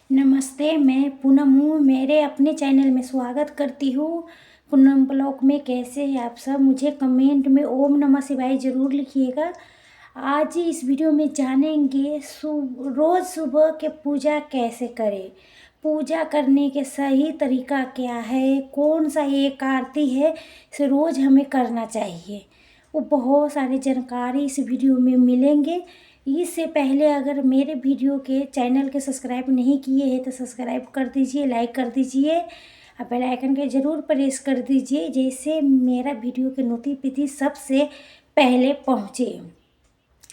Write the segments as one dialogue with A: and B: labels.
A: नमस्ते, मैं पूनम हूँ। मेरे अपने चैनल में स्वागत करती हूँ। पूनम ब्लॉग में कैसे हैं आप सब? मुझे कमेंट में ओम नमः शिवाय ज़रूर लिखिएगा। आज इस वीडियो में जानेंगे रोज़ सुबह के पूजा कैसे करें, पूजा करने के सही तरीका क्या है, कौन सा एक आरती है इसे रोज़ हमें करना चाहिए। वो बहुत सारी जानकारी इस वीडियो में मिलेंगे। इससे पहले अगर मेरे वीडियो के चैनल के सब्सक्राइब नहीं किए हैं तो सब्सक्राइब कर दीजिए, लाइक कर दीजिए और बेल आइकन के ज़रूर प्रेस कर दीजिए, जैसे मेरा वीडियो के नोटिफिकेशन सबसे पहले पहुँचे।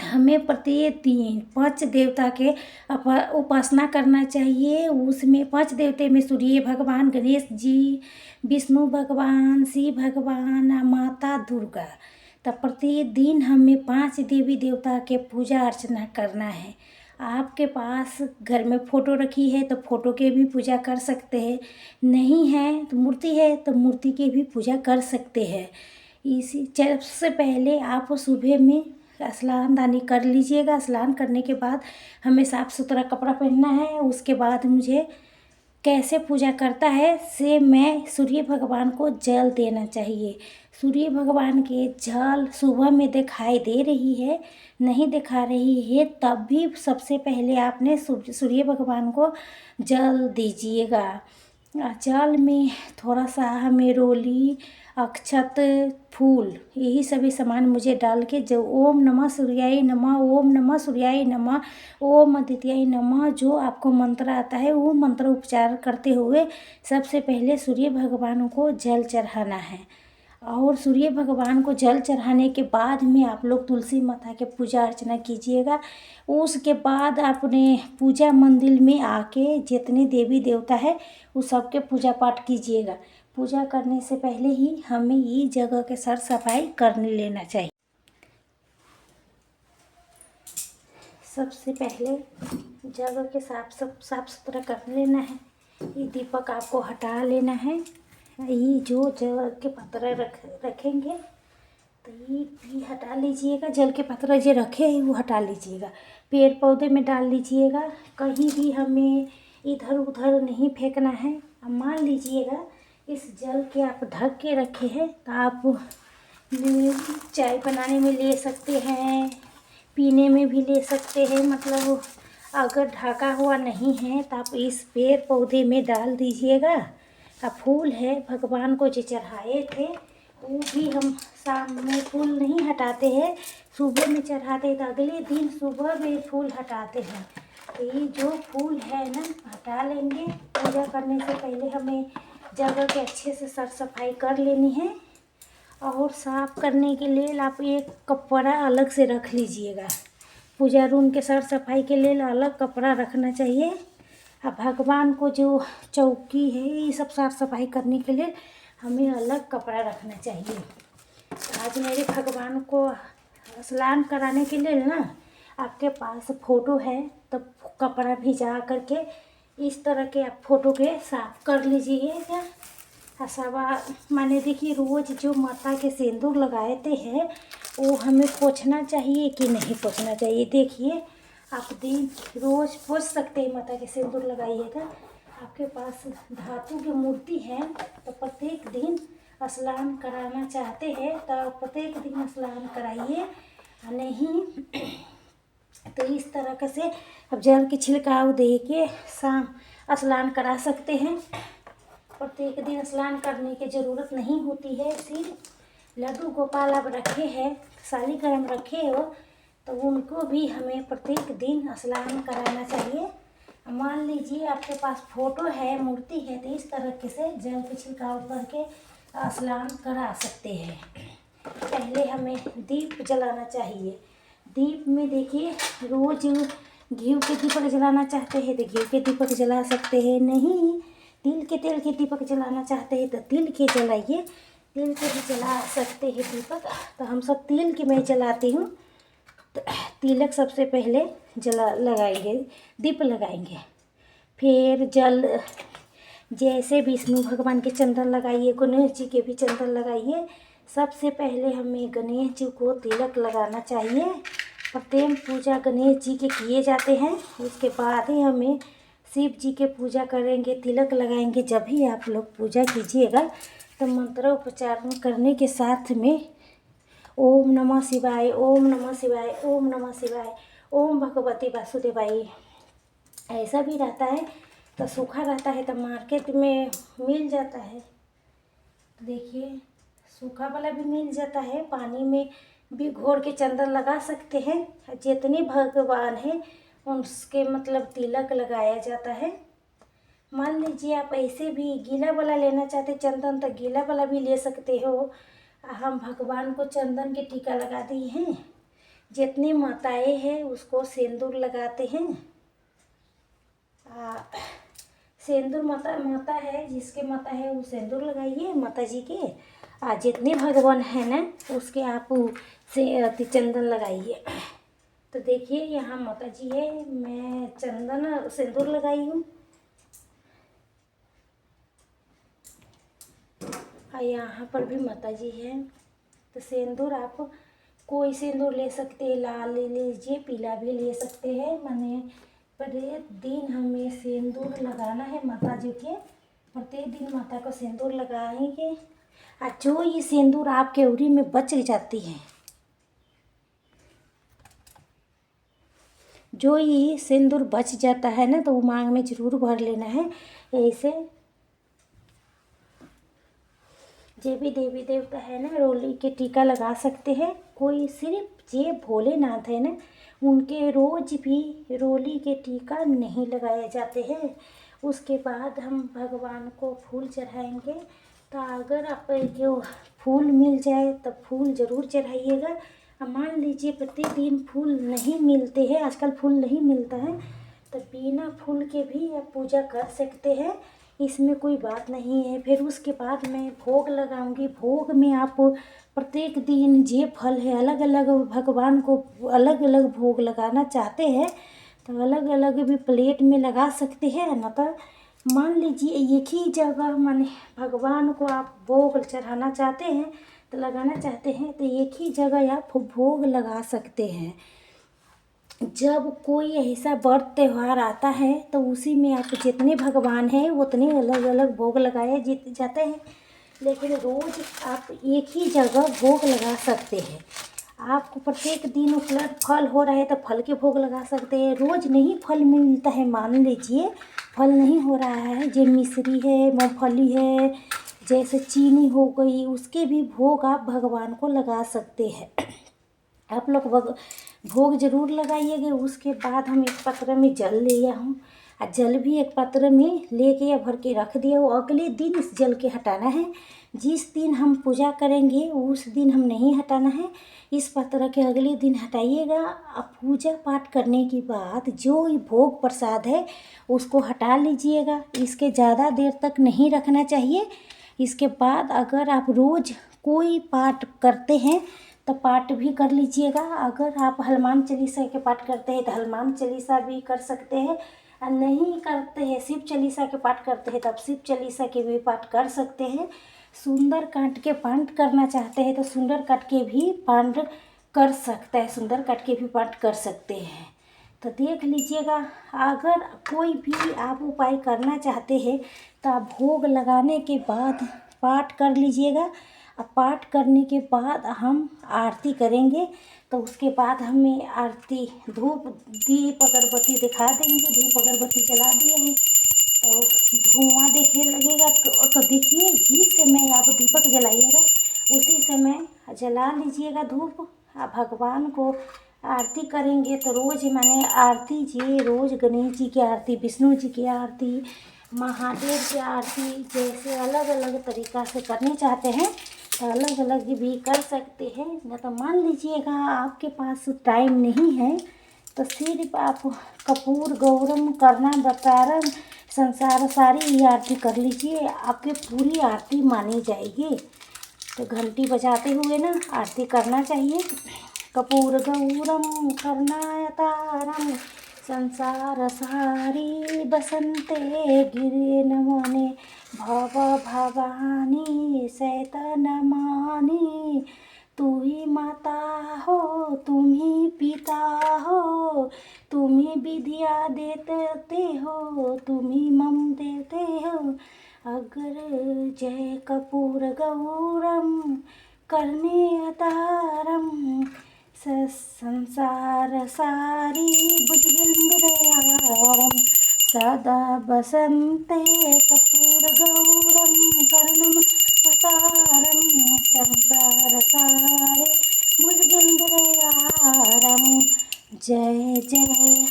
A: हमें प्रत्येक दिन पंच देवता के उपासना करना चाहिए। उसमें पंच देवते में सूर्य भगवान, गणेश जी, विष्णु भगवान, शिव भगवान, माता दुर्गा। तो प्रत्येक दिन हमें 5 देवी देवता के पूजा अर्चना करना है। आपके पास घर में फ़ोटो रखी है तो फ़ोटो के भी पूजा कर सकते हैं, नहीं है तो मूर्ति है तो मूर्ति के भी पूजा कर सकते हैं। इसी सबसे पहले आप सुबह में स्नान दानी कर लीजिएगा। स्नान करने के बाद हमें साफ़ सुथरा कपड़ा पहनना है। उसके बाद मुझे कैसे पूजा करता है से मैं सूर्य भगवान को जल देना चाहिए। सूर्य भगवान के जल सुबह में दिखाई दे रही है, नहीं दिखा रही है, तब भी सबसे पहले आपने सूर्य भगवान को जल दीजिएगा। जल में थोड़ा सा हमें रोली, अक्षत, फूल, यही सभी सामान मुझे डाल के जो ओम नमः सूर्याय नमः, ओम नमः सूर्याय नमः, ओम आदित्याय नमः, जो आपको मंत्र आता है वो मंत्र उच्चार करते हुए सबसे पहले सूर्य भगवान को जल चढ़ाना है। और सूर्य भगवान को जल चढ़ाने के बाद में आप लोग तुलसी माता के पूजा अर्चना कीजिएगा। उसके बाद अपने पूजा मंदिर में आके जितने देवी देवता है वो सबके पूजा पाठ कीजिएगा। पूजा करने से पहले ही हमें ये जगह के साफ सफाई कर लेना चाहिए। सबसे पहले जगह के साफ सुथरा कर लेना है। ये दीपक आपको हटा लेना है। ये जो जल के पत्रे रखेंगे तो ये भी हटा लीजिएगा। जल के पत्रे जो रखे हैं वो हटा लीजिएगा। पेड़ पौधे में डाल लीजिएगा। कहीं भी हमें इधर उधर नहीं फेंकना है। अब मान लीजिएगा इस जल के आप ढक के रखे हैं तो आप चाय बनाने में ले सकते हैं, पीने में भी ले सकते हैं। मतलब अगर ढका हुआ नहीं है तो आप इस पेड़ पौधे में डाल दीजिएगा। फूल है भगवान को जो चढ़ाए थे वो भी हम शाम में फूल नहीं हटाते हैं, सुबह में चढ़ाते हैं तो अगले दिन सुबह में फूल हटाते हैं। तो ये जो फूल है ना हटा लेंगे। पूजा करने से पहले हमें जगह के अच्छे से साफ सफाई कर लेनी है। और साफ़ करने के लिए आप एक कपड़ा अलग से रख लीजिएगा। पूजा रूम के साफ सफाई के लिए अलग कपड़ा रखना चाहिए। अब भगवान को जो चौकी है ये सब साफ सफाई करने के लिए हमें अलग कपड़ा रखना चाहिए। आज मेरे भगवान को स्नान कराने के लिए ना आपके पास फ़ोटो है तो कपड़ा भिजा करके इस तरह के आप फ़ोटो के साफ कर लीजिएगा। सवा माने देखिए रोज़ जो माता के सिंदूर लगाते हैं वो हमें पोंछना चाहिए कि नहीं पोंछना चाहिए। देखिए आप दिन रोज़ पोंछ सकते हैं। माता के सिंदूर लगाइएगा। आपके पास धातु की मूर्ति है तो प्रत्येक दिन स्नान कराना चाहते हैं तो प्रत्येक दिन स्नान कराइए। नहीं तो इस तरह से अब जल के छिड़काव दे के शाम स्नान करा सकते हैं। प्रत्येक दिन स्नान करने की ज़रूरत नहीं होती है। सिर्फ लड्डू गोपाल आप रखे हैं, शालिग्राम रखे हो तो उनको भी हमें प्रत्येक दिन स्नान कराना चाहिए। मान लीजिए आपके पास फ़ोटो है, मूर्ति है तो इस तरह से जल के छिड़काव करके स्नान करा सकते हैं। पहले हमें दीप जलाना चाहिए। दीप में देखिए रोज़ घी के दीपक जलाना चाहते हैं तो घी के दीपक जला सकते हैं, नहीं तेल के दीपक जलाना चाहते हैं तो तिल के जलाइए। तिल के भी जला सकते हैं दीपक। तो हम सब तिल के मैं जलाती हूँ। तो तिलक सबसे पहले लगाएंगे, दीप लगाएंगे। फिर जल जैसे विष्णु भगवान के चंदन लगाइए, गणेश जी के भी चंदन लगाइए। सबसे पहले हमें गणेश जी को तिलक लगाना चाहिए। प्रत्येक पूजा गणेश जी के किए जाते हैं। उसके बाद ही हमें शिव जी के पूजा करेंगे, तिलक लगाएंगे, जब भी आप लोग पूजा कीजिएगा तो मंत्रोच्चारण करने के साथ में ओम नमः शिवाय, ओम नमः शिवाय, ओम नमः शिवाय, ओम भगवती वासुदेवाय ऐसा भी रहता है। तो सूखा रहता है तो मार्केट में मिल जाता है, देखिए सूखा वाला भी मिल जाता है। पानी में भी घोर के चंदन लगा सकते हैं। जितने भगवान हैं उसके मतलब तिलक लगाया जाता है। मान लीजिए आप ऐसे भी गीला वाला लेना चाहते चंदन तो गीला वाला भी ले सकते हो। हम भगवान को चंदन के टीका लगा दिए हैं। जितनी माताएं हैं उसको सिंदूर लगाते हैं। सिंदूर माता है, जिसके माता है वो सिंदूर लगाइए माता जी के। जितने भगवान हैं ना उसके आप से चंदन लगाइए। तो देखिए यहाँ माता जी है, मैं चंदन सिंदूर लगाई हूँ। यहाँ पर भी माता जी है। तो सिंदूर आप कोई सिंदूर ले सकते हैं, लाल ले लीजिए, पीला भी ले सकते हैं। मैंने प्रत्येक दिन हमें सिंदूर लगाना है माता जी के। प्रत्येक दिन माता को सिंदूर लगाएंगे। और जो ये सिंदूर आपके उरी में बच जाती है, जो ये सिंदूर बच जाता है ना, तो वो मांग में ज़रूर भर लेना है। ऐसे जे भी देवी देवता है ना रोली के टीका लगा सकते हैं। कोई सिर्फ जे भोलेनाथ है ना उनके रोज भी रोली के टीका नहीं लगाए जाते हैं। उसके बाद हम भगवान को फूल चढ़ाएंगे। तो अगर आप जो फूल मिल जाए तो फूल ज़रूर चढ़ाइएगा। मान लीजिए प्रतिदिन फूल नहीं मिलते हैं, आजकल फूल नहीं मिलता है, तो बिना फूल के भी आप पूजा कर सकते हैं, इसमें कोई बात नहीं है। फिर उसके बाद मैं भोग लगाऊंगी। भोग में आप प्रत्येक दिन जे फल है अलग अलग भगवान को अलग अलग भोग लगाना चाहते हैं तो अलग अलग भी प्लेट में लगा सकते हैं। ना तो मान लीजिए एक ही जगह माने भगवान को आप भोग चढ़ाना चाहते हैं तो लगाना चाहते हैं तो एक ही जगह आप भोग लगा सकते हैं। जब कोई ऐसा व्रत त्यौहार आता है तो उसी में आप जितने भगवान हैं उतने अलग अलग भोग लगाए जाते हैं। लेकिन रोज़ आप एक ही जगह भोग लगा सकते हैं। आपको प्रत्येक दिन उपलब्ध फल हो रहा है तो फल के भोग लगा सकते हैं। रोज़ नहीं फल मिलता है, मान लीजिए फल नहीं हो रहा है, जो मिश्री है, मूँगफली है, जैसे चीनी हो गई, उसके भी भोग आप भगवान को लगा सकते हैं। आप लोग भोग ज़रूर लगाइएगा। उसके बाद हम एक पात्र में जल लिया हूँ और जल भी एक पात्र में लेके या भर के रख दिया। वो अगले दिन इस जल के हटाना है। जिस दिन हम पूजा करेंगे उस दिन हम नहीं हटाना है। इस पात्र के अगले दिन हटाइएगा। अब पूजा पाठ करने के बाद जो ये भोग प्रसाद है उसको हटा लीजिएगा। इसके ज़्यादा देर तक नहीं रखना चाहिए। इसके बाद अगर आप रोज़ कोई पाठ करते हैं तो पाठ भी कर लीजिएगा। अगर आप हनुमान चालीसा के पाठ करते हैं तो हनुमान चालीसा भी कर सकते हैं, और नहीं करते हैं शिव चालीसा के पाठ करते हैं तब शिव चालीसा के भी पाठ कर सकते हैं। सुंदर कांड के पाठ करना चाहते हैं तो सुंदर कांड के भी पाठ कर सकते हैं, सुंदर कांड के भी पाठ कर सकते हैं। तो देख लीजिएगा। अगर कोई भी आप उपाय करना चाहते हैं तो आप भोग लगाने के बाद पाठ कर लीजिएगा। अब पाठ करने के बाद हम आरती करेंगे। तो उसके बाद हमें आरती धूप दीप अगरबत्ती दिखा देंगे। धूप अगरबत्ती जला दिए हैं तो धुआं देखने लगेगा तो देखिए जिस समय आप दीपक जलाइएगा उसी समय जला लीजिएगा धूप। भगवान को आरती करेंगे तो रोज़ माने आरती जी रोज़ गणेश जी की आरती, विष्णु जी की आरती, महादेव की आरती, जैसे अलग अलग तरीक़ा से करनी चाहते हैं तो अलग अलग भी कर सकते हैं। न तो मान लीजिएगा आपके पास टाइम नहीं है तो सिर्फ आप कपूर गौरम करना बतारन संसार सारी आरती कर लीजिए, आपकी पूरी आरती मानी जाएगी। तो घंटी बजाते हुए ना आरती करना चाहिए। कपूर गौरम करुणावतारम संसार सारी बसंते गिरे नमने भव भवानी शैतनमानी तू ही माता हो तुम ही पिता हो, तुम ही विद्या देते हो, तुम ही मम देते हो। अगर जय कपूर गौरम कर्णेयतारम, संसार सारी भुजगेन्द्रहारम, सदा बसन्ते कपूर गौरम कर्णम अतारम, संसार सारे भुजगेन्द्रहारम। जय जय।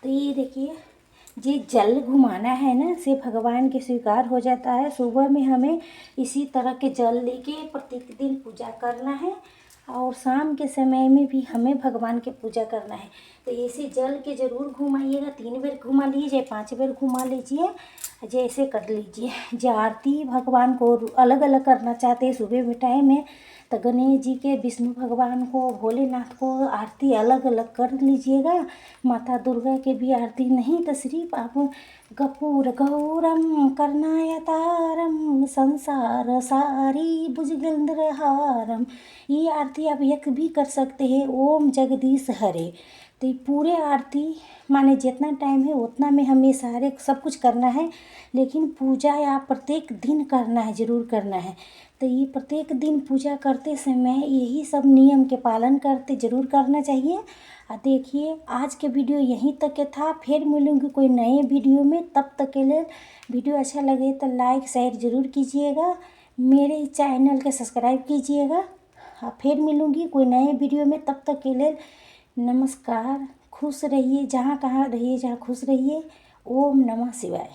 A: तो ये देखिए, ये जल घुमाना है ना, से भगवान के स्वीकार हो जाता है। सुबह में हमें इसी तरह के जल लेके प्रत्येक दिन पूजा करना है, और शाम के समय में भी हमें भगवान के पूजा करना है। तो ऐसे जल के ज़रूर घुमाइएगा, 3 बार घुमा लीजिए, 5 बार घुमा लीजिए, जैसे कर लीजिए। जो आरती भगवान को अलग अलग करना चाहते हैं सुबह में टाइम है, तो गणेश जी के, विष्णु भगवान को, भोलेनाथ को आरती अलग अलग कर लीजिएगा। माता दुर्गा के भी आरती नहीं, तो सिर्फ आप कपूर गौरम कर्णायतारम, संसार सारी भुजगेन्द्रहारम, ये आरती आप एक भी कर सकते हैं। ओम जगदीश हरे। तो ये पूरे आरती माने जितना टाइम है उतना में हमें सारे सब कुछ करना है, लेकिन पूजा आप प्रत्येक दिन करना है, ज़रूर करना है। तो ये प्रत्येक दिन पूजा करते समय यही सब नियम के पालन करते ज़रूर करना चाहिए। और देखिए, आज के वीडियो यहीं तक के था, फिर मिलूँगी कोई नए वीडियो में। तब तक के लिए वीडियो अच्छा लगे तो लाइक शेयर ज़रूर कीजिएगा, मेरे चैनल के सब्सक्राइब कीजिएगा। हाँ, फिर मिलूँगी कोई नए वीडियो में। तब तक के लिए नमस्कार। खुश रहिए, जहाँ कहाँ रहिए, जहाँ खुश रहिए। ओम नमः शिवाय।